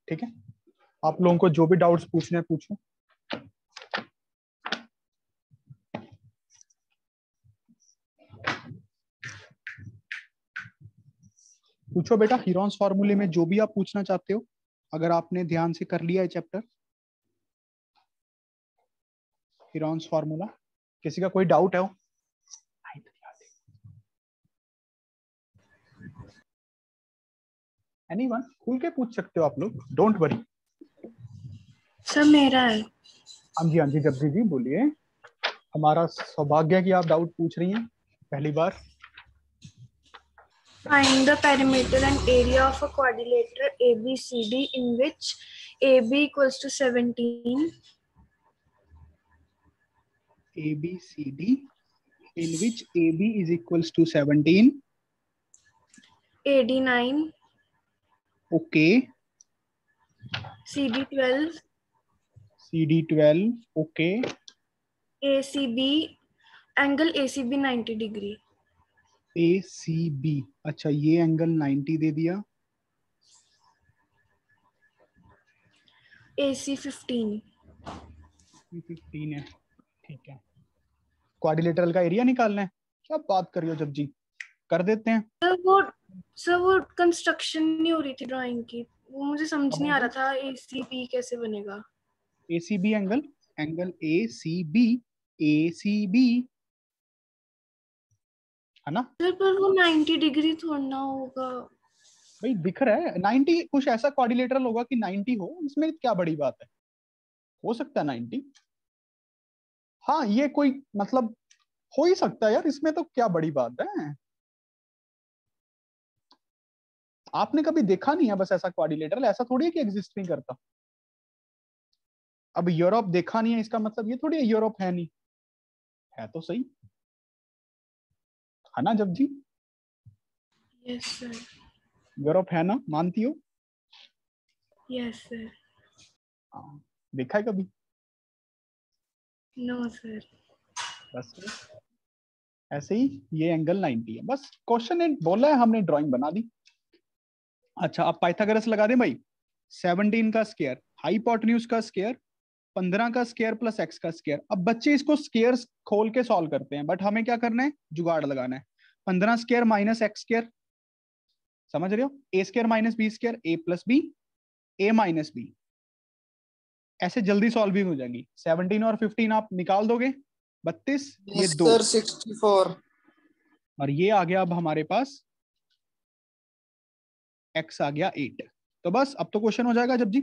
ठीक है, आप लोगों को जो भी डाउट्स पूछने हैं पूछो। पूछो बेटा, हीरोन्स फॉर्मूले में जो भी आप पूछना चाहते हो, अगर आपने ध्यान से कर लिया है चैप्टर हीरोन्स फॉर्मूला। किसी का कोई डाउट है हो? एनीवन, खुल के पूछ सकते हो आप लोग, डोंट वरी। सर मेरा है। हाँ जी जगदीश जी बोलिए। हमारा सौभाग्य है कि आप डाउट पूछ रही हैं पहली बार। Find the perimeter and area of a quadrilateral ABCD in which AB equals to 17, ABCD in which AB is equals to 17. AD 9, Okay. CD 12, CD 12. Okay. ACB, angle ACB 90 degree. ACB, अच्छा ये angle 90 दे दिया। AC 15. 15 है, ठीक है। Quadrilateral का area निकालना है, क्या बात कर रही हो जब जी, कर देते हैं। सर वो कंस्ट्रक्शन नहीं हो रही थी ड्राइंग की, वो मुझे समझ नहीं आ रहा था ACB कैसे बनेगा। ACB angle, angle ACB, ACB है ना सर पर वो 90 डिग्री थोड़ा ना होगा। भाई, दिख रहा है 90, कुछ ऐसा क्वाड्रिलेटरल होगा कि 90 हो, इसमें क्या बड़ी बात है, हो सकता है 90। हाँ ये कोई मतलब हो ही सकता है यार, इसमें तो क्या बड़ी बात है। आपने कभी देखा नहीं है बस ऐसा क्वाड्रिलेटरल, ऐसा थोड़ी है कि एग्जिस्ट नहीं करता। अब यूरोप देखा नहीं है इसका मतलब ये थोड़ी है यूरोप है नहीं, है तो सही, है ना जब जी। Yes sir. यूरोप है ना, मानती हो? Yes sir. हाँ, देखा है कभी? No sir. बस ऐसे ही ये एंगल 90 है, बस क्वेश्चन ने बोला है, हमने ड्राइंग बना दी। अच्छा अब पाइथागोरस लगा दें भाई। 17 का स्क्वायर, हाइपोटेन्यूज का स्क्वायर, 15 का स्क्वायर प्लस एक्स का स्क्वायर। अब बच्चे इसको स्क्वायर खोल के सॉल्व करते हैं, बट हमें क्या करना है, जुगाड़ लगाना है। 15 स्क्वायर माइनस एक्स स्क्वायर, समझ रहे हो, ए स्क्वायर माइनस बी स्क्वायर, ए प्लस बी, ए माइनस बी, ऐसे जल्दी सॉल्विंग हो जाएगी। 17 और 15 आप निकाल दोगे, 32, ये 2 सर 64, और ये आ गया अब हमारे पास x आ गया 8। तो बस अब तो क्वेश्चन हो जाएगा जब जी।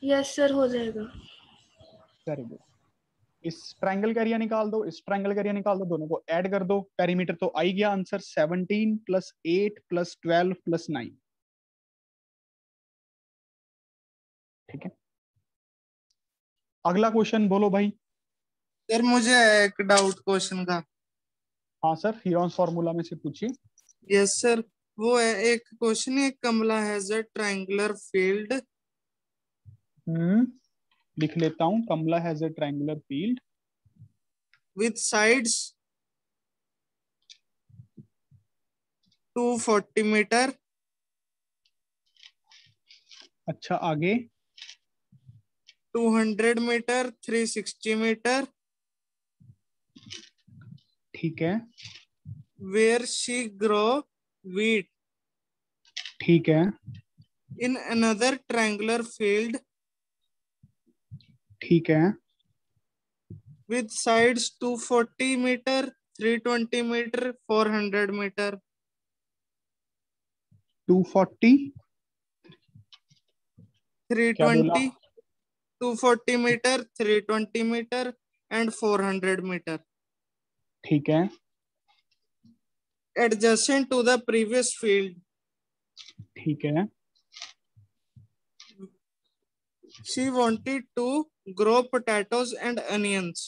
यस सर हो जाएगा। Very good. इस ट्रायंगल का एरिया निकाल दो, इस ट्रायंगल का एरिया निकाल दो, दोनों को ऐड कर दो, पेरीमीटर तो आ ही गया आंसर 17 प्लस 8 प्लस 12 प्लस 9। ठीक है, अगला क्वेश्चन बोलो भाई। सर मुझे एक डाउट क्वेश्चन का। हाँ सर, हीरोन्स फॉर्मूला में से पूछिए। यस सर, वो है एक क्वेश्चन, एक Kamala has a triangular field लिख लेता हूं, Kamala has a triangular field with sides 240 metre. अच्छा आगे, 200 मीटर, 360 मीटर। ठीक है, वेयर शी ग्रो wheat ठीक है, in another triangular field ठीक है, with sides 240 meter, 320 meter, 400 meter। 240 क्या बोला? 320, 240 meter, 320 meter and 400 meter ठीक है, adjacent to the previous field। ठीक है, She wanted to grow potatoes and onions।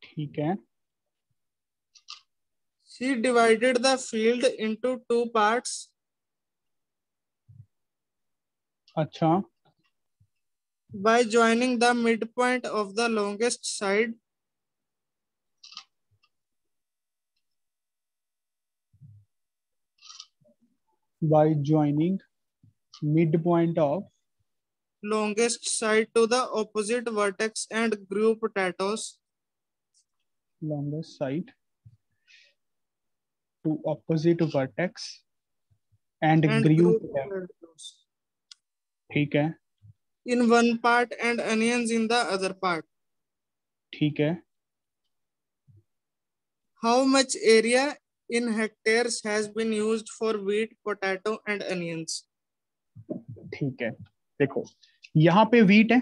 ठीक है, She divided the field into two parts अच्छा by joining the midpoint of the longest side by joining midpoint of longest side to the opposite vertex and grew potatoes. longest side to opposite vertex and grew potatoes. ठीक है, In one part and onions in the other part. ठीक है. How much area in hectares has been used for wheat, potato and onions? ठीक है, देखो यहाँ पे wheat है,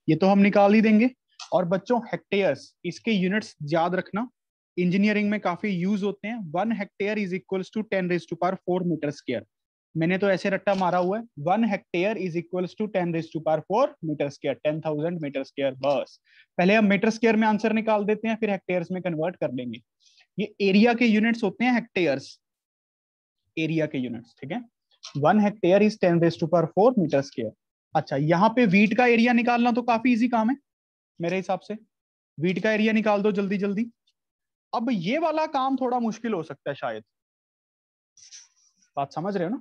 ये तो हम निकाल ही देंगे. और बच्चों हेक्टेयर्स, इसके यूनिट्स याद रखना, इंजीनियरिंग में काफी यूज होते हैं. 1 hectare is equals to 10⁴ metre square. मैंने तो ऐसे रट्टा मारा हुआ है, 1 hectare is equals to 10⁴ metre square, 10,000 metre square. बस पहले हम मीटर स्क्वायर में आंसर निकाल देते हैं, फिर हेक्टेयर्स में कन्वर्ट कर देंगे. ये एरिया के यूनिट्स होते हैं हेक्टेयर्स, एरिया के यूनिट्स. ठीक है, 1 हेक्टेयर इज 10⁴ मीटर स्क्वायर. अच्छा, यहाँ पे वीट का एरिया निकालना तो काफी इजी काम है मेरे हिसाब से. वीट का एरिया निकाल दो जल्दी जल्दी. अब ये वाला काम थोड़ा मुश्किल हो सकता है शायद, बात समझ रहे हो ना.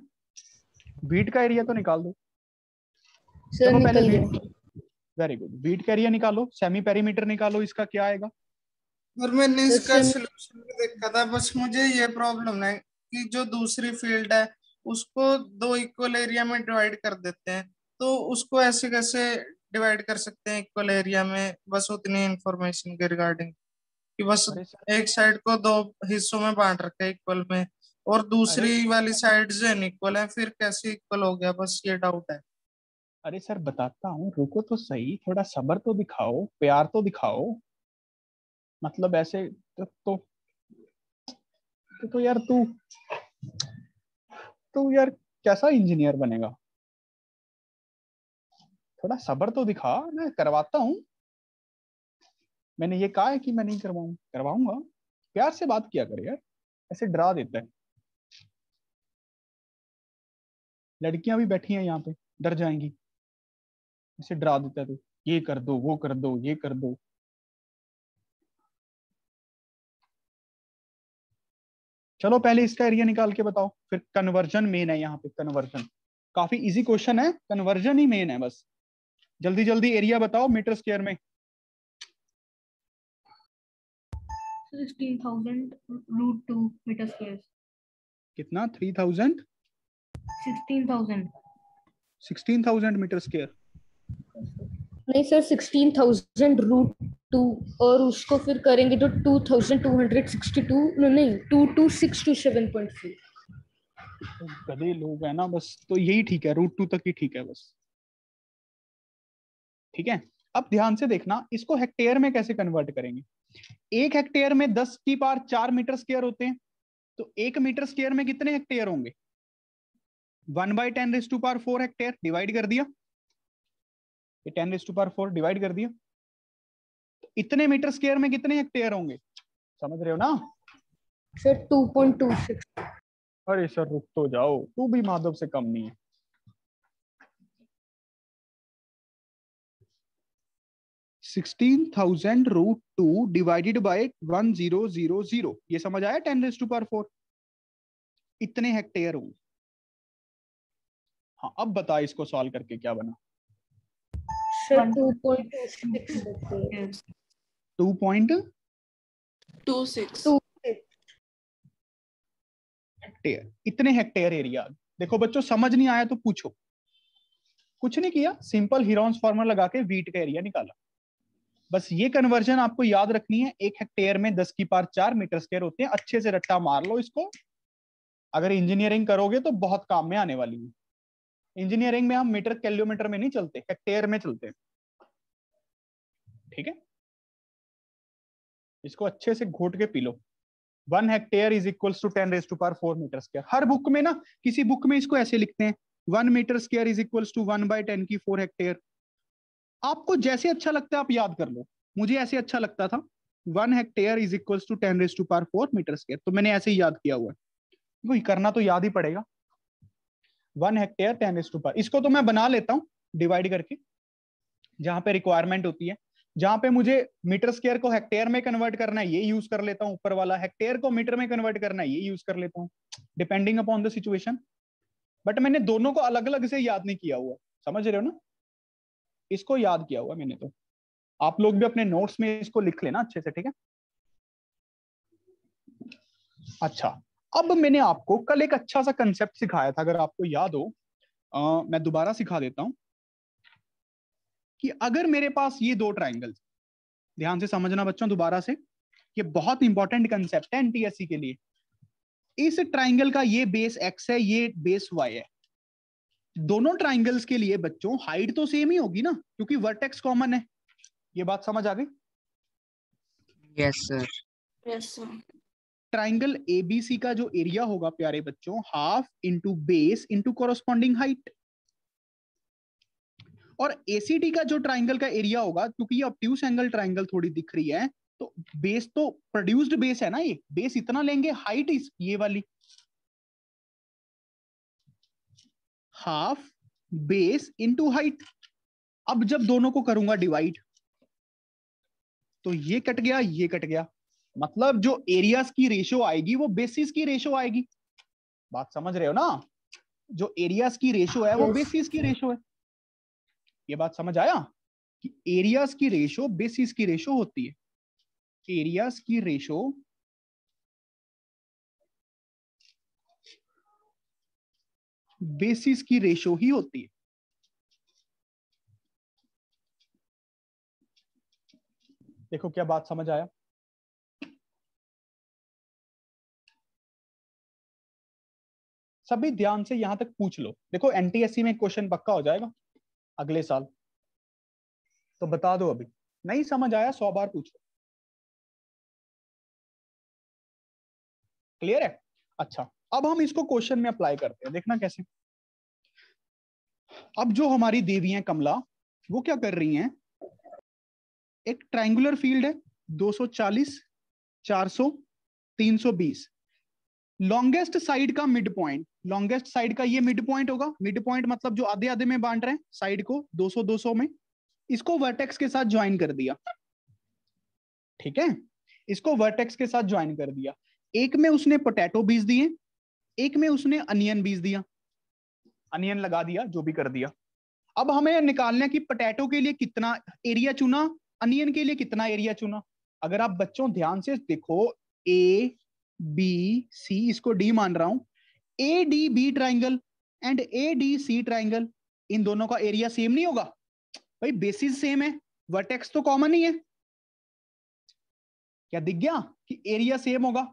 वीट का एरिया तो निकाल दो. सर पहले निकल गया. वेरी गुड, वीट का एरिया निकालो, सेमी पेरीमीटर निकालो, इसका क्या आएगा. और मैंने इसका सलूशन भी देखा था, बस मुझे ये प्रॉब्लम है कि जो दूसरी फील्ड है उसको 2 इक्वल एरिया में डिवाइड कर देते हैं, तो उसको ऐसे कैसे डिवाइड कर सकते हैं इक्वल एरिया में, बस उतनी इंफॉर्मेशन के रिगार्डिंग कि बस एक साइड को 2 हिस्सों में बांट रखा है इक्वल में और दूसरी वाली साइड जो अनइक्वल है, फिर कैसे इक्वल हो गया, बस ये डाउट है. अरे सर बताता हूँ, रुको तो सही, थोड़ा सब्र तो दिखाओ, प्यार तो दिखाओ. मतलब ऐसे तो यार तू यार कैसा इंजीनियर बनेगा. थोड़ा सब्र तो दिखा, मैं करवाता हूँ. मैंने ये कहा है कि मैं नहीं करवाऊंगा. प्यार से बात किया कर यार, ऐसे डरा देता है. लड़कियां भी बैठी हैं यहाँ पे, डर जाएंगी, ऐसे डरा देता है. तो ये कर दो, वो कर दो, ये कर दो. चलो पहले इसका एरिया निकाल के बताओ, फिर कन्वर्जन मेन है यहाँ पे. कन्वर्जन काफी इजी क्वेश्चन है, कन्वर्जन ही मेन है. बस जल्दी जल्दी एरिया बताओ मीटर स्क्वायर में. 16,000 √2 मीटर स्क्वायर. कितना? 3,000? 16,000. 16,000 मीटर स्क्वायर. नहीं सर, 16,000 √2 और उसको फिर करेंगे तो 2,262. नहीं, 22,627.4. गधे लोग है ना बस, तो यही ठीक है, √2 तक ही ठीक है बस. ठीक है, अब ध्यान से देखना, इसको हेक्टेयर में कैसे कन्वर्ट करेंगे. 1 हेक्टेयर में 10⁴ मीटर स्क्वायर होते हैं, तो 1 मीटर स्क्वायर में कितने हेक्टेयर होंगे. 1/10⁴ हेक्टेयर. डिवाइड कर दिया, ये 10⁴ डिवाइड कर दिया. तो इतने मीटर स्क्वायर में कितने हेक्टेयर होंगे, समझ रहे हो ना. सर 2.26. अरे सर रुक तो जाओ, तू भी माधव से कम नहीं है. 16,000 √2 डिवाइडेड बाय 1000. ये समझ आया. 10⁴ इतने हेक्टेयर होंगे. हाँ, अब बता इसको सॉल्व करके क्या बना. सर 2.26. 2.26 हेक्टेयर. इतने हेक्टेयर एरिया. देखो बच्चों, समझ नहीं आया तो पूछो. कुछ नहीं किया, सिंपल हीरोन्स फॉर्मूला लगा के वीट का एरिया निकाला. बस ये कन्वर्जन आपको याद रखनी है. 1 हेक्टेयर में 10⁴ मीटर स्क्वायर होते हैं. अच्छे से रट्टा मार लो इसको. अगर इंजीनियरिंग करोगे तो बहुत काम में आने वाली है. इंजीनियरिंग में हम मीटर किलोमीटर में नहीं चलते, हेक्टेयर में चलते हैं. ठीक है, इसको अच्छे से घोट के पी लो. 1 hectare is equals to 10⁴ metre square. हर बुक में ना, किसी बुक में इसको ऐसे लिखते हैं, 1 metre square is equals to 1/10⁴ hectare. आपको जैसे अच्छा लगता है आप याद कर लो. मुझे ऐसे अच्छा लगता था, 1 hectare is equals to 10⁴ metre square, तो मैंने ऐसे ही याद किया हुआ है. वही करना तो याद ही पड़ेगा. 1 हेक्टेयर 10⁴. इसको तो मैं बना लेता हूँ डिवाइड करके, जहां पे रिक्वायरमेंट होती है. जहां पे मुझे मीटर स्क्वायर को हेक्टेयर में कन्वर्ट करना है, ये यूज कर लेता हूँ. ऊपर वाला हेक्टेयर को मीटर में कन्वर्ट करना है, ये यूज कर लेता हूँ, depending upon the situation. But मैंने दोनों को अलग अलग से याद नहीं किया हुआ, समझ रहे हो ना? इसको याद किया हुआ मैंने तो। आप लोग भी अपने नोट्स में इसको लिख लेना अच्छे से, ठीक है? अच्छा, अब मैंने आपको कल एक अच्छा सा कंसेप्ट सिखाया था, अगर आपको याद हो, मैं दोबारा सिखा देता हूं कि अगर मेरे पास ये दो ट्राइंगल, ध्यान से समझना बच्चों दोबारा से, ये बहुत इंपॉर्टेंट कंसेप्ट है एनटीएससी के लिए। इस ट्राइंगल का ये बेस एक्स है, ये बेस वाई है। दोनों ट्राइंगल्स के लिए बच्चों हाइट तो सेम ही होगी ना, क्योंकि वर्टेक्स कॉमन है। ये बात समझ आ गई? Yes sir. Yes, sir. Triangle ABC का जो एरिया होगा प्यारे बच्चों, half into base into corresponding height. और एसीडी का जो ट्राइंगल का एरिया होगा, क्योंकि ये ऑब्ट्यूस एंगल ट्राइंगल थोड़ी दिख रही है, तो बेस तो प्रोड्यूस्ड बेस है ना, ये बेस इतना लेंगे, हाइट इस ये वाली, हाफ बेस इंटू हाइट। अब जब दोनों को करूंगा डिवाइड, तो ये कट गया, ये कट गया, मतलब जो एरियाज की रेशो आएगी वो बेसिस की रेशो आएगी। बात समझ रहे हो ना? जो एरियाज की रेशो है वो Yes. बेसिस की रेशो है। ये बात समझ आया कि एरियाज की रेशो बेसिस की रेशो होती है। एरियाज की रेशो बेसिस की रेशो ही होती है। देखो क्या बात समझ आया? सभी ध्यान से यहां तक पूछ लो। देखो एनटीएससी में क्वेश्चन पक्का हो जाएगा अगले साल, तो बता दो अभी। नहीं समझ आया 100 बार पूछो। क्लियर है? अच्छा, अब हम इसको क्वेश्चन में अप्लाई करते हैं, देखना कैसे। अब जो हमारी देवी हैं कमला, वो क्या कर रही हैं, एक ट्राइंगुलर फील्ड है 240, 400, 320। लॉन्गेस्ट साइड का मिड पॉइंट, लॉन्गेस्ट साइड का ये मिड पॉइंट होगा। मिड पॉइंट मतलब जो आधे आधे में बांट रहे हैं साइड को 200 200 में, इसको वर्टेक्स के साथ ज्वाइन कर दिया। ठीक है, इसको वर्टेक्स के साथ ज्वाइन कर दिया। एक में उसने पोटैटो बीज दिए, एक में उसने अनियन बीज दिया, अनियन लगा दिया, जो भी कर दिया। अब हमें निकालना है कि पोटैटो के लिए कितना एरिया चुना, अनियन के लिए कितना एरिया चुना। अगर आप बच्चों ध्यान से देखो, ए बी सी, इसको डी मान रहा हूं, A D B triangle and A D C triangle, इन दोनों का एरिया सेम नहीं होगा भाई? बेसिस सेम है, वर्टेक्स तो कॉमन ही है। क्या दिख गया कि एरिया सेम होगा?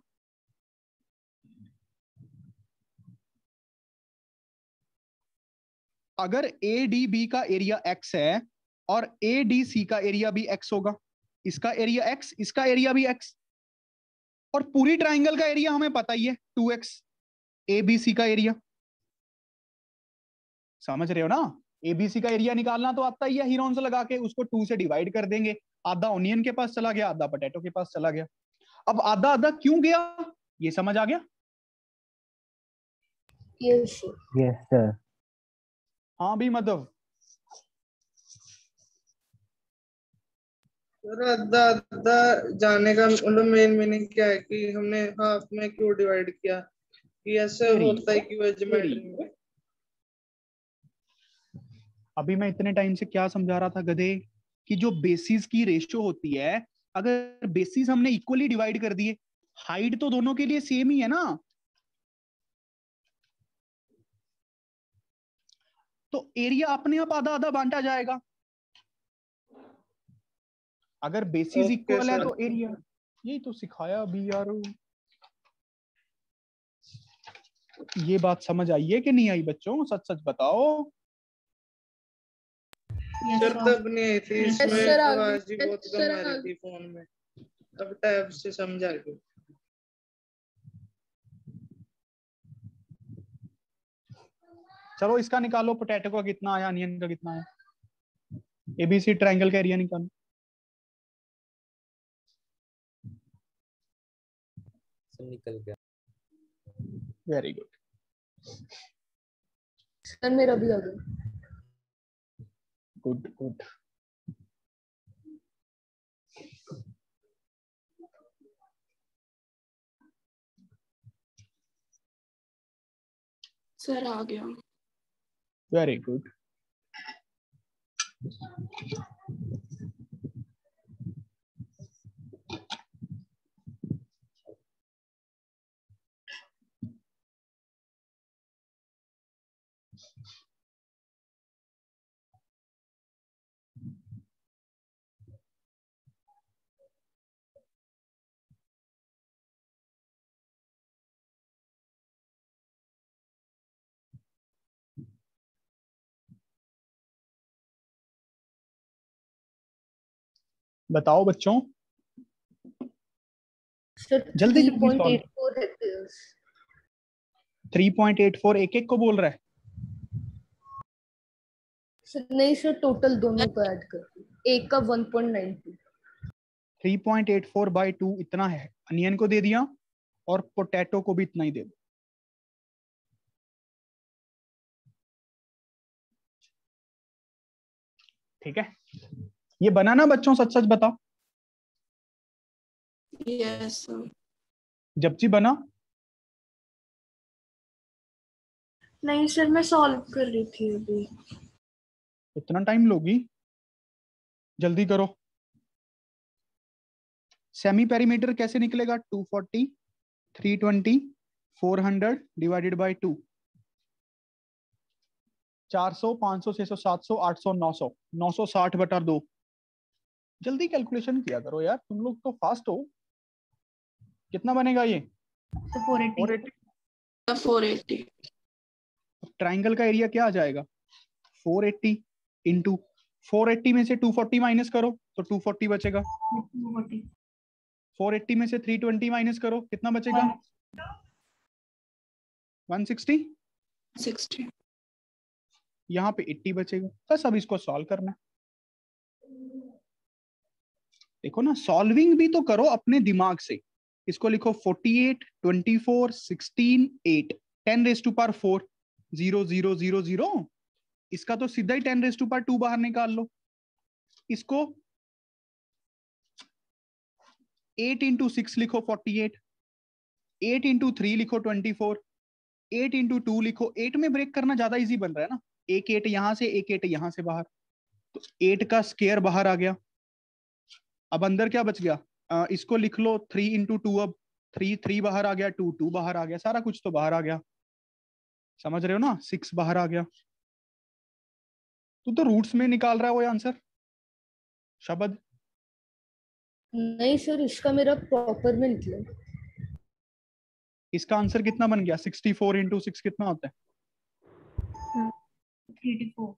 अगर ए डी बी का एरिया एक्स है और ए डी सी का एरिया भी एक्स होगा, इसका एरिया एक्स, इसका एरिया भी एक्स, और पूरी ट्राइंगल का एरिया हमें पता ही है 2x, ए बी सी का एरिया। समझ रहे हो ना? एबीसी का एरिया निकालना तो आता ही है, हीरोन से लगा के उसको 2 से डिवाइड कर देंगे। आधा ओनियन के पास चला गया, आधा पोटैटो के पास चला गया। अब आधा आधा क्यों गया, ये समझ आ गया? Yes, sir. Yes sir. हाँ भी मतलब सर आधा आधा जाने का मतलब मेन मीनिंग क्या है कि हमने हाफ में क्यों डिवाइड किया, कि ऐसे होता है कि वो ज्योमेट्री में। अभी मैं इतने टाइम से क्या समझा रहा था गधे, कि जो बेसिस की रेशियो होती है, अगर बेसिस हमने इक्वली डिवाइड कर दिए, हाइट तो दोनों के लिए सेम ही है ना, तो एरिया अपने आप आधा आधा बांटा जाएगा। अगर बेसिस ओके इक्वल है सर। तो एरिया, यही तो सिखाया अभी यार। ये बात समझ आई है कि नहीं आई बच्चों? सच सच बताओ। सर तब नहीं आई थी, Yes, इसमें sir, आवाज ही बहुत कम आ रही थी फोन में, अब टैब से समझा के। चलो इसका निकालो, पोटैटो का कितना आया, अनियन का कितना आया, एबीसी ट्रायंगल का एरिया निकालो। निकल गया। Very good. sir, मेरा भी आ गया। Good good. सर आ गया। Very good. बताओ बच्चों, सर जल्दी जल्दी सॉल्व। 3.84 हेक्टेयर्स। 3.84 एक एक को बोल रहा है। सर नहीं सर, टोटल दोनों को ऐड कर, एक का 1.92। 3.84 बाई 2 इतना है, अनियन को दे दिया और पोटैटो को भी इतना ही दे दो। ठीक है, ये बना ना बच्चों, सच सच बताओ। Yes sir. जपजी बना? नहीं सर, मैं सॉल्व कर रही थी अभी। इतना टाइम लोगी? जल्दी करो। सेमी पेरीमीटर कैसे निकलेगा? 240, 320, 400 डिवाइडेड बाय 2। 400, 500, 600, 700, 800, 900, 960 बटा 2। जल्दी कैलकुलेशन किया करो यार, तुम लोग तो फास्ट हो। कितना बनेगा ये? 480। 480। ट्राइंगल का एरिया क्या आ जाएगा? 480 इंटू 480 में से 240 माइनस करो तो 240 बचेगा। 480 में से 320 माइनस करो, कितना बचेगा? 160। 60। यहाँ पे 80 बचेगा। बस अब इसको सॉल्व करना है। देखो ना, सॉल्विंग भी तो करो अपने दिमाग से। इसको लिखो 48, 24, 16, 8, 10⁴ 0 0 0 0। इसका तो सीधा ही 10⁻² बाहर निकाल लो। इसको 8 इंटू 6 लिखो 48, 8 इंटू 3 लिखो 24, 8 इंटू 2 लिखो। 8 में ब्रेक करना ज्यादा इजी बन रहा है ना, एक 8 यहां से, एक 8 यहां से बाहर, तो 8 का स्क्वायर बाहर आ गया। अब अंदर क्या बच गया? इसको लिख लो 3 इंटू 2। अब 3 3 बाहर आ गया, 2 2 बाहर आ गया, सारा कुछ तो बाहर आ गया। समझ रहे हो ना? 6 बाहर आ गया। तू तो रूट्स में निकाल रहा है वो आंसर शब्द। नहीं सर, इसका मेरा प्रॉपर में निकला। इसका आंसर कितना बन गया? 64 इंटू 6 कितना होता है? 396।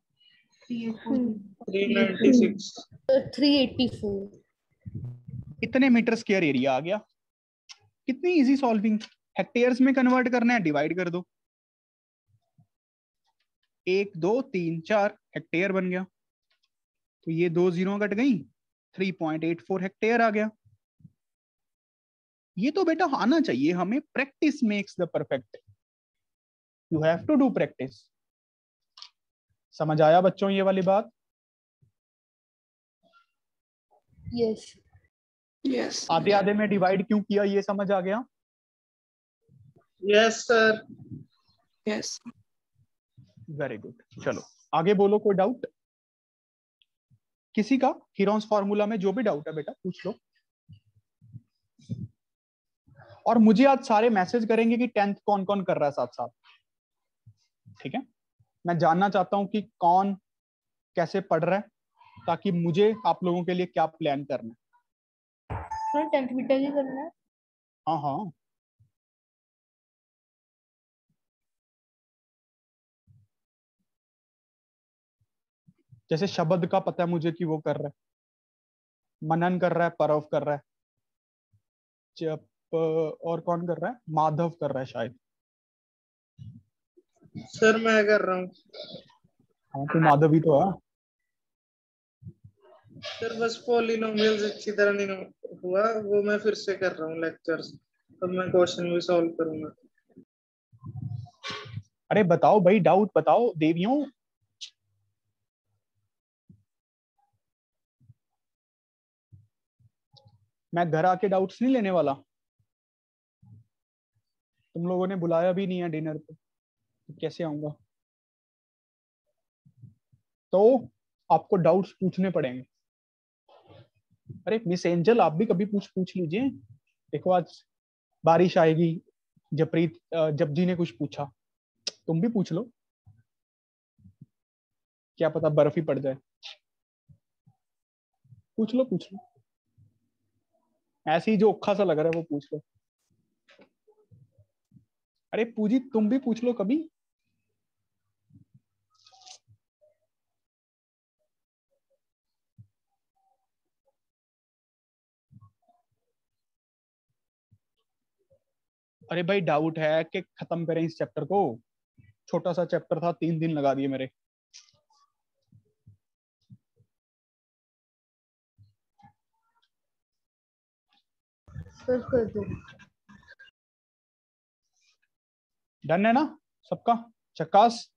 384। इतने मीटर स्क्वायर एरिया आ गया। कितनी इजी सॉल्विंग। हेक्टेयर्स में कन्वर्ट करना है, डिवाइड कर दो। 1 2 3 4 हेक्टेयर बन गया। तो ये 2 जीरो कट गई, 3.84 हेक्टेयर आ गया। ये तो बेटा आना चाहिए हमें। Practice makes the perfect. You have to do practice. समझ आया बच्चों ये वाली बात? Yes yes. आधे आधे में डिवाइड क्यों किया, ये समझ आ गया? Yes sir. Yes. Very good. चलो आगे बोलो। कोई डाउट किसी का? हीरोन्स फार्मूला में जो भी डाउट है बेटा पूछ लो। और मुझे आज सारे मैसेज करेंगे कि 10th कौन कौन कर रहा है साथ साथ। ठीक है, मैं जानना चाहता हूं कि कौन कैसे पढ़ रहा है, ताकि मुझे आप लोगों के लिए क्या प्लान करना है। सर 10th बीटा ही करना है। हाँ हाँ, जैसे शब्द का पता है मुझे कि वो कर रहा है, मनन कर रहा है, परव कर रहा है, और कौन कर रहा है? माधव कर रहा है शायद। सर मैं कर रहा हूँ। हाँ तो माधव ही तो है। सर बस पॉलिनोमियल्स अच्छी तरह नहीं हुआ, वो मैं फिर से कर रहा हूँ लेक्चर्स। अब मैं क्वेश्चन भी सॉल्व करूंगा। अरे बताओ भाई, डाउट बताओ देवियों। मैं घर आके डाउट्स नहीं लेने वाला। तुम लोगों ने बुलाया भी नहीं है डिनर पे, कैसे आऊंगा? तो आपको डाउट्स पूछने पड़ेंगे। अरे मिस एंजल, आप भी कभी पूछ लीजिए। देखो आज बारिश आएगी, जपरीत जपजी ने कुछ पूछा, तुम भी पूछ लो, क्या पता बर्फ ही पड़ जाए। पूछ लो पूछ लो, ऐसे ही जो औखा सा लग रहा है वो पूछ लो। अरे पूजी तुम भी पूछ लो कभी। अरे भाई डाउट है कि खत्म करें इस चैप्टर को। छोटा सा चैप्टर था, 3 दिन लगा दिए मेरे। सर कर दो। डन है ना सबका? चक्कास।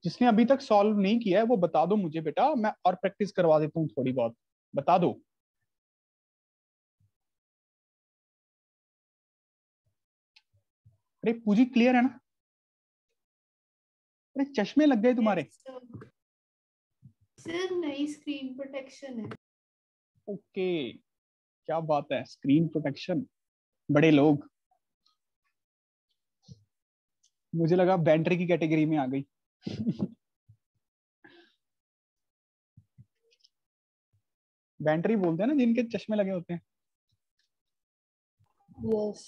जिसने अभी तक सॉल्व नहीं किया है वो बता दो मुझे बेटा, मैं और प्रैक्टिस करवा देता हूँ थोड़ी बहुत। बता दो। अरे पूजी क्लियर है ना? अरे चश्मे लग गए तुम्हारे। सर नई स्क्रीन प्रोटेक्शन है। ओके, क्या बात है, स्क्रीन प्रोटेक्शन। बड़े लोग, मुझे लगा बैटरी की कैटेगरी में आ गई। बैटरी बोलते हैं ना जिनके चश्मे लगे होते हैं। यस।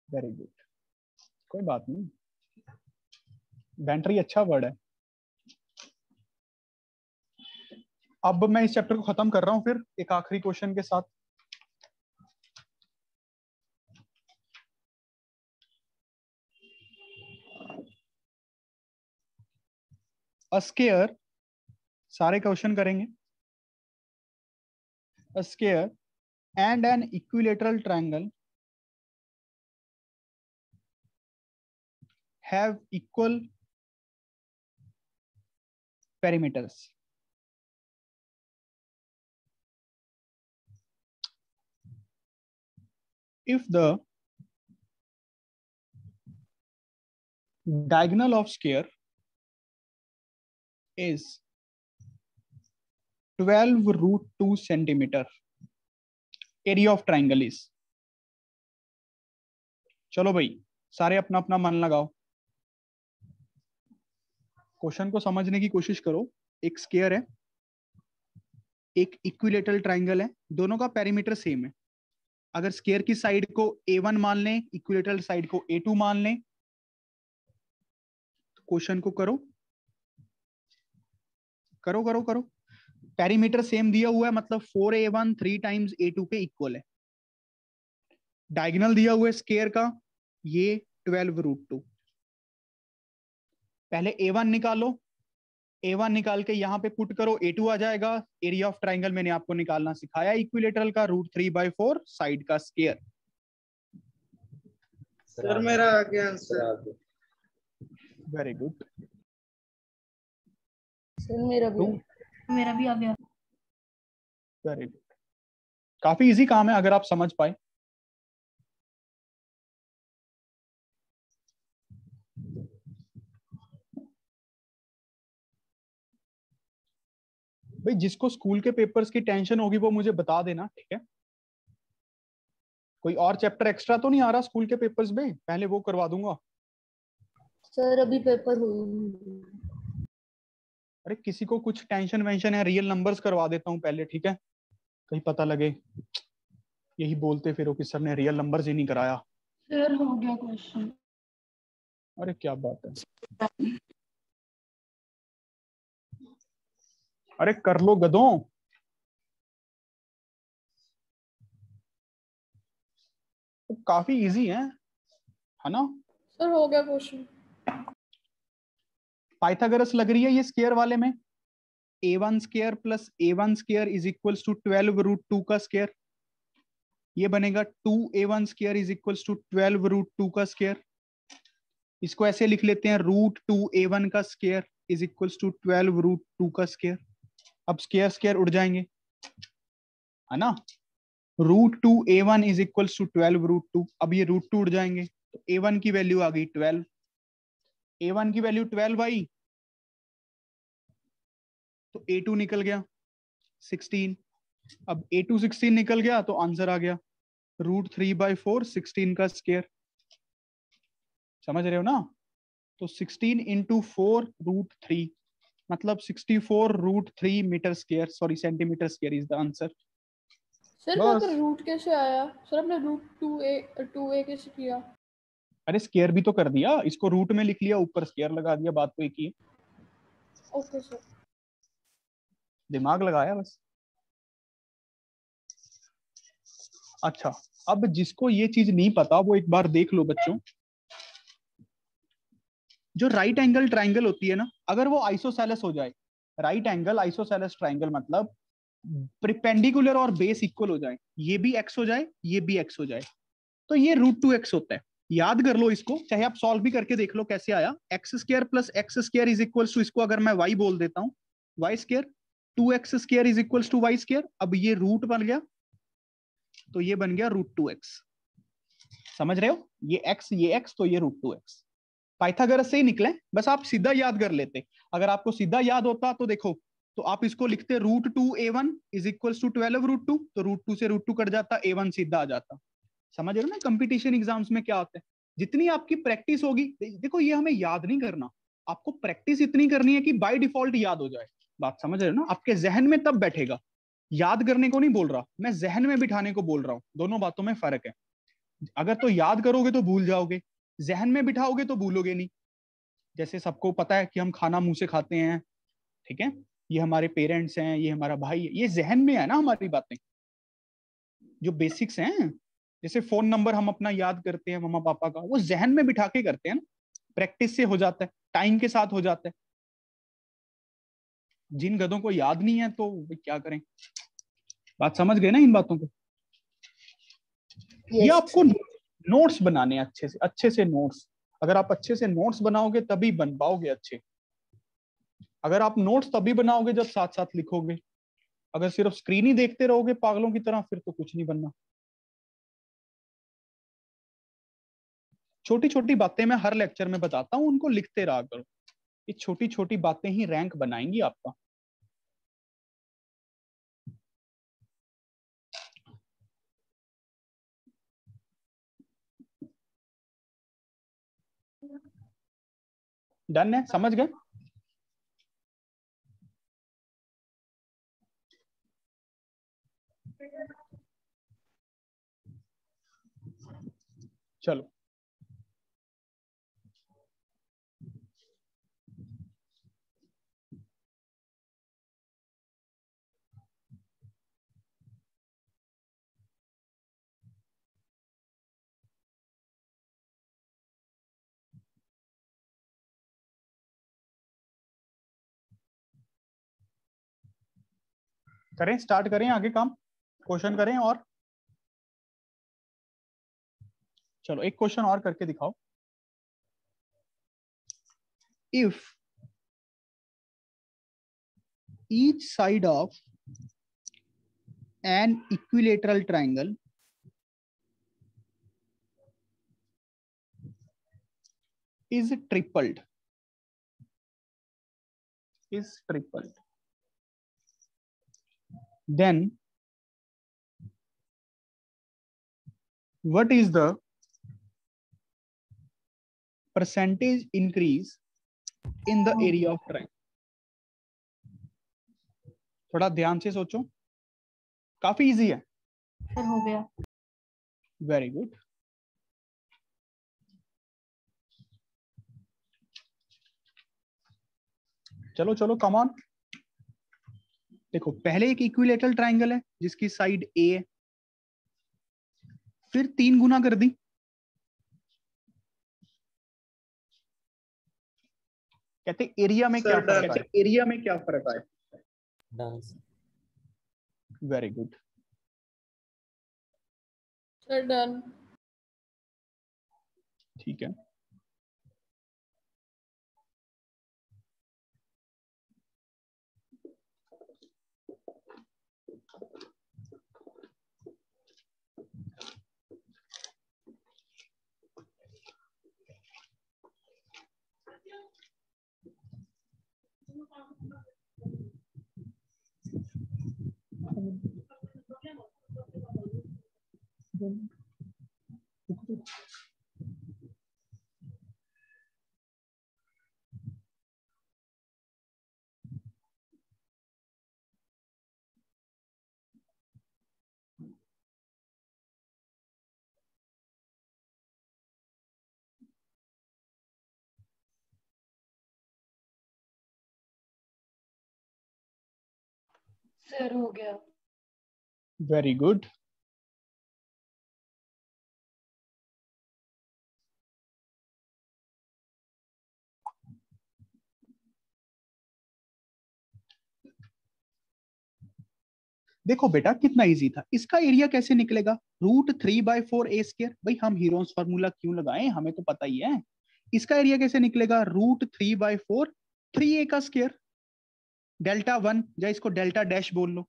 वेरी गुड, कोई बात नहीं, बैटरी अच्छा वर्ड है। अब मैं इस चैप्टर को खत्म कर रहा हूं फिर एक आखिरी क्वेश्चन के साथ। A square, सारे क्वेश्चन करेंगे। A square and an equilateral triangle have equal perimeters. If the diagonal of square is 12√2 centimeter, area of triangle is। चलो भाई सारे अपना अपना मन लगाओ, क्वेश्चन को समझने की कोशिश करो। एक स्क्वायर है, एक इक्विलेटरल ट्राइंगल है, दोनों का पेरीमीटर सेम है। अगर स्क्वायर की साइड को A1 मान लें, इक्विलेटरल साइड को A2 मान लें, क्वेश्चन को करो करो करो करो। पेरीमीटर सेम दिया हुआ है मतलब 4A1 3 टाइम्स A2 के इक्वल है। डायगोनल दिया हुआ है स्क्वायर का, ये 12√2। पहले A1 निकालो, A1 निकाल के यहाँ पे पुट करो, A2 आ जाएगा। एरिया ऑफ ट्राइंगल मैंने आपको निकालना सिखाया, इक्विलेटरल का √3/4 साइड का स्क्वायर। सर मेरा आ गया आंसर। Very good. सर मेरा भी आ गया। वेरी गुड, काफी इजी काम है अगर आप समझ पाए। भाई जिसको स्कूल के पेपर्स की टेंशन होगी वो मुझे बता देना, ठीक है? कोई और चैप्टर एक्स्ट्रा तो नहीं आ रहा स्कूल के पेपर्स में? पहले वो करवा दूंगा। सर अभी पेपर हुई। अरे किसी को कुछ टेंशन वेंशन है, रियल नंबर्स करवा देता हूँ पहले, ठीक है? कहीं पता लगे यही बोलते फिर कि सर ने रियल नंबर्स ही नहीं कराया। सर हो गया क्वेश्चन। अरे क्या बात है, अरे कर लो गधों। तो काफी इजी है ना? सर हो गया क्वेश्चन। पाइथागोरस लग रही है ये स्क्वायर वाले में। A1 square plus A1 square is equals to 12√2 का स्क्वायर। ये बनेगा 2A1 square is equals to 12√2 का स्क्वायर। इसको ऐसे लिख लेते हैं, √2A1 का स्क्वायर इज इक्वल्स टू 12√2 का स्क्वायर। अब स्क्वायर स्क्वायर उड़ जाएंगे, है ना? √2a1 is equal to 12 √2। अब ये √2 उड़ जाएंगे तो a1 की वैल्यू आ गई 12, a1 की वैल्यू 12 आई तो a2 निकल गया 16। अब a2 16 निकल गया तो आंसर आ गया √3/4 16 का स्क्वायर। समझ रहे हो ना? तो 16 इंटू 4 √3 मतलब 64 √3 metre square, sorry centimetre square is the answer. Sir वहाँ पर रूट कैसे आया? सर आपने √2a कैसे किया? अरे स्क्वायर भी तो कर दिया, इसको रूट में लिख लिया, ऊपर स्क्वायर लगा दिया, बात तो एक ही है। Okay sir. दिमाग लगाया बस। अच्छा, अब जिसको ये चीज नहीं पता वो एक बार देख लो बच्चों, जो राइट एंगल ट्राइंगल होती है ना, अगर वो आइसोसेलेस हो जाए, राइट एंगल आइसोसेलेस ट्राइंगल मतलब परपेंडिकुलर और बेस इक्वल हो जाए, ये भी x हो जाए ये भी x हो जाए, तो ये √2x होता है। याद कर लो इसको, चाहे आप सॉल्व भी करके देख लो कैसे आया। x² + x² is equal to, इसको अगर मैं y बोल देता हूँ, y², 2x² is equal to y²। अब ये रूट बन गया तो ये बन गया √2x। समझ रहे हो? ये x तो ये √2x पाइथागोरस से ही निकले, बस आप सीधा याद कर लेते। अगर आपको सीधा याद होता तो देखो, तो आप इसको लिखते √2a1 इज इक्वल टू 12 √2, तो √2 से √2 कट जाता, a1 सीधा आ जाता। समझ रहे हो ना कंपटीशन एग्जाम्स में क्या होता है? जितनी आपकी प्रैक्टिस होगी, देखो ये हमें याद नहीं करना, आपको प्रैक्टिस इतनी करनी है कि बाय डिफॉल्ट याद हो जाए। बात समझ रहे हो ना? आपके जहन में तब बैठेगा। याद करने को नहीं बोल रहा मैं, जहन में बिठाने को बोल रहा हूँ, दोनों बातों में फर्क है। अगर तो याद करोगे तो भूल जाओगे, जहन में बिठाओगे तो भूलोगे नहीं। जैसे सबको पता है कि हम खाना मुंह से खाते हैं, ठीक है, ये हमारे पेरेंट्स हैं, ये हमारा भाई है, ये जहन में है ना हमारी बातें, जो बेसिक्स हैं। जैसे फोन नंबर हम अपना याद करते हैं मम्मा पापा का, वो जहन में बिठा के करते हैं ना, प्रैक्टिस से हो जाता है, टाइम के साथ हो जाता है। जिन गधों को याद नहीं है तो वे क्या करें? बात समझ गए ना इन बातों को? ये आपको नोट्स बनाने हैं, अच्छे से नोट्स। अगर आप अच्छे से नोट्स बनाओगे तभी बन पाओगे अच्छे। अगर आप नोट्स तभी बनाओगे जब साथ साथ लिखोगे। अगर सिर्फ स्क्रीन ही देखते रहोगे पागलों की तरह, फिर तो कुछ नहीं बनना। छोटी छोटी बातें मैं हर लेक्चर में बताता हूँ, उनको लिखते रहा करो। ये छोटी छोटी बातें ही रैंक बनाएंगी आपका। डन है? समझ गए? चलो करें, स्टार्ट करें आगे काम, क्वेश्चन करें। और चलो एक क्वेश्चन और करके दिखाओ। If each side of an equilateral triangle is tripled, then what is the percentage increase in the area of triangle? थोड़ा ध्यान से सोचो, काफी इजी है। सर हो गया। Very good. चलो चलो कम ऑन। देखो पहले एक इक्विलेटरल ट्राइंगल है जिसकी साइड ए है, फिर 3 गुना कर दी। कहते एरिया में क्या फर्क है? एरिया में क्या फर्क है? Dance. Very good. Sir done. ठीक है, सर हो गया। Very good. देखो बेटा कितना इजी था। इसका एरिया कैसे निकलेगा? √3/4 a²। भाई हम हीरोन्स फार्मूला क्यों लगाएं, हमें तो पता ही है। इसका एरिया कैसे निकलेगा? √3/4 3a का स्क्वायर ∆1, या इसको डेल्टा डैश बोल लो।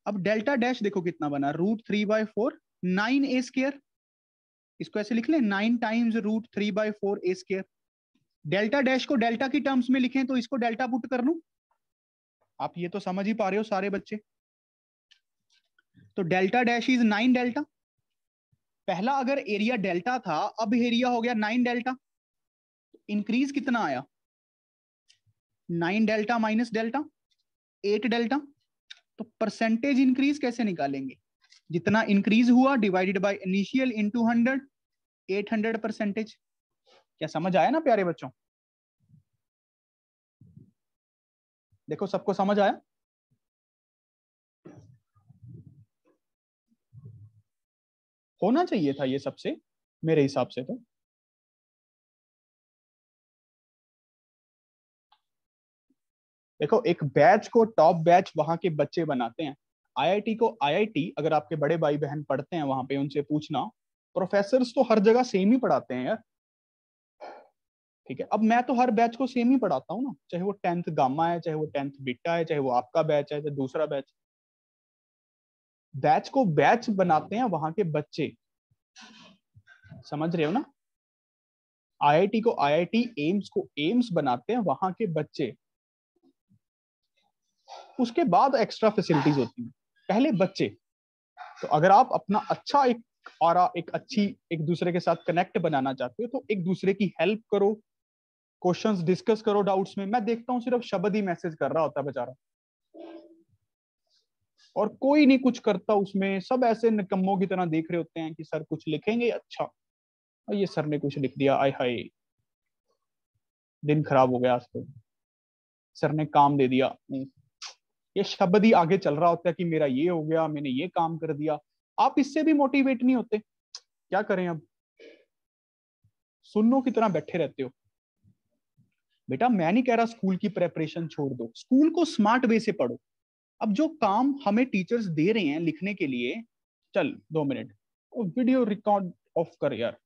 अब डेल्टा डैश देखो कितना बना, √3/4 9a²। इसको ऐसे लिख ले, 9 टाइम्स √3/4 a²। डेल्टा डैश को डेल्टा की टर्म्स में लिखें तो इसको डेल्टा पुट कर लूं। आप ये तो समझ ही पा रहे हो सारे बच्चे। तो डेल्टा डैश इज 9 डेल्टा। पहला अगर एरिया डेल्टा था, अब एरिया हो गया 9 डेल्टा। इंक्रीज कितना आया? 9 डेल्टा माइनस डेल्टा 8 डेल्टा। तो परसेंटेज इंक्रीज कैसे निकालेंगे? जितना इंक्रीज हुआ डिवाइडेड बाय इनिशियल इनटू 100, 800%। क्या समझ आया ना प्यारे बच्चों? देखो सबको समझ आया? होना चाहिए था ये सबसे, मेरे हिसाब से तो। देखो एक बैच को टॉप बैच वहां के बच्चे बनाते हैं। आईआईटी को आईआईटी, अगर आपके बड़े भाई बहन पढ़ते हैं वहां पे, उनसे पूछना, प्रोफेसर्स तो हर जगह सेम ही पढ़ाते हैं यार। ठीक है, अब मैं तो हर बैच को सेम ही पढ़ाता हूँ ना, चाहे वो 10th गामा है, चाहे वो 10th बीटा है, चाहे वो आपका बैच है, चाहे दूसरा बैच। बैच को बैच बनाते हैं वहां के बच्चे, समझ रहे हो ना? आईआईटी को आईआईटी, एम्स को एम्स बनाते हैं वहां के बच्चे। उसके बाद एक्स्ट्रा फैसिलिटीज होती हैं, पहले बच्चे। तो अगर आप अपना अच्छा एक और एक अच्छी एक दूसरे के साथ कनेक्ट बनाना चाहते हो, तो एक दूसरे की हेल्प करो, क्वेश्चंस डिस्कस करो डाउट्स में। मैं देखता हूँ सिर्फ शब्द ही मैसेज कर रहा होता है बेचारा, और कोई नहीं कुछ करता उसमें। सब ऐसे निकम्मों की तरह देख रहे होते हैं कि सर कुछ लिखेंगे, अच्छा और ये सर ने कुछ लिख दिया, आय हाय दिन खराब हो गया आज तो, सर ने काम दे दिया। ये शब्द ही आगे चल रहा होता है कि मेरा ये हो गया, मैंने ये काम कर दिया। आप इससे भी मोटिवेट नहीं होते, क्या करें अब? सुन्नों की तरह बैठे रहते हो। बेटा मैं नहीं कह रहा स्कूल की प्रेपरेशन छोड़ दो, स्कूल को स्मार्ट वे से पढ़ो। अब जो काम हमें टीचर्स दे रहे हैं लिखने के लिए, चल 2 मिनट वो वीडियो रिकॉर्ड ऑफ कर यार।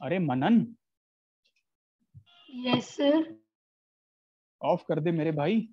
अरे मनन यस सर। ऑफ कर दे मेरे भाई।